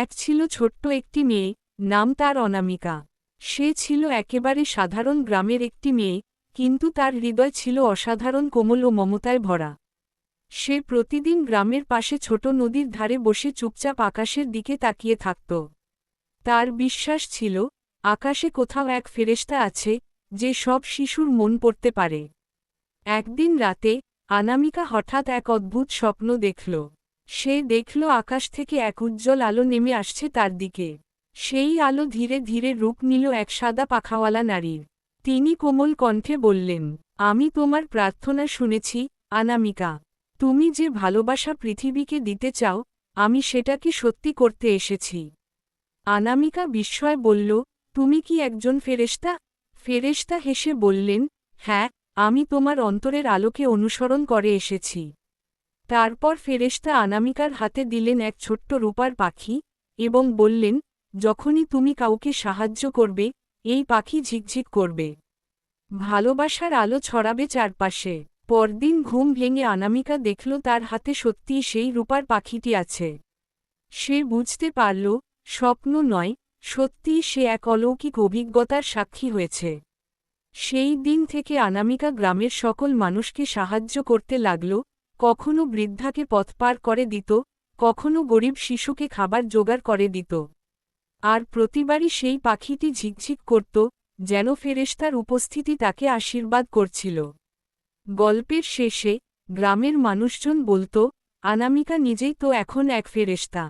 এক ছিল ছোট্ট একটি মেয়ে, নাম তার অনামিকা। সে ছিল একেবারে সাধারণ গ্রামের একটি মেয়ে, কিন্তু তার হৃদয় ছিল অসাধারণ কোমল ও মমতায় ভরা। সে প্রতিদিন গ্রামের পাশে ছোট নদীর ধারে বসে চুপচাপ আকাশের দিকে তাকিয়ে থাকত। তার বিশ্বাস ছিল, আকাশে কোথাও এক ফেরেশতা আছে, যে সব শিশুর মন পড়তে পারে। একদিন রাতে অনামিকা হঠাৎ এক অদ্ভুত স্বপ্ন দেখল। সে দেখল আকাশ থেকে এক উজ্জ্বল আলো নেমে আসছে তার দিকে। সেই আলো ধীরে ধীরে রূপ নিল এক সাদা পাখাওয়ালা নারীর। তিনি কোমল কণ্ঠে বললেন, আমি তোমার প্রার্থনা শুনেছি, অনামিকা। তুমি যে ভালোবাসা পৃথিবীকে দিতে চাও, আমি সেটাকে সত্যি করতে এসেছি। অনামিকা বিস্ময়ে বলল, তুমি কি একজন ফেরেশতা? ফেরেশতা হেসে বললেন, হ্যাঁ, আমি তোমার অন্তরের আলোকে অনুসরণ করে এসেছি। তারপর ফেরেশতা অনামিকার হাতে দিলেন এক ছোট্ট রূপার পাখি, এবং বললেন, যখনই তুমি কাউকে সাহায্য করবে, এই পাখি ঝিকঝিক করবে। ভালোবাসার আলো ছড়াবে চারপাশে। পরদিন ঘুম ভেঙে অনামিকা দেখল তার হাতে সত্যিই সেই রূপার পাখিটি আছে। সে বুঝতে পারল, স্বপ্ন নয়, সত্যিই সে এক অলৌকিক অভিজ্ঞতার সাক্ষী হয়েছে। সেই দিন থেকে অনামিকা গ্রামের সকল মানুষকে সাহায্য করতে লাগল, কখনো বৃদ্ধাকে পথ পার করে দিত, কখনো গরিব শিশুকে খাবার জোগাড় করে দিত। আর প্রতিবারই সেই পাখিটি ঝিকঝিক করত, যেন ফেরেশতার উপস্থিতি তাকে আশীর্বাদ করছিল। গল্পের শেষে গ্রামের মানুষজন বলত, অনামিকা নিজেই তো এখন এক ফেরেশতা।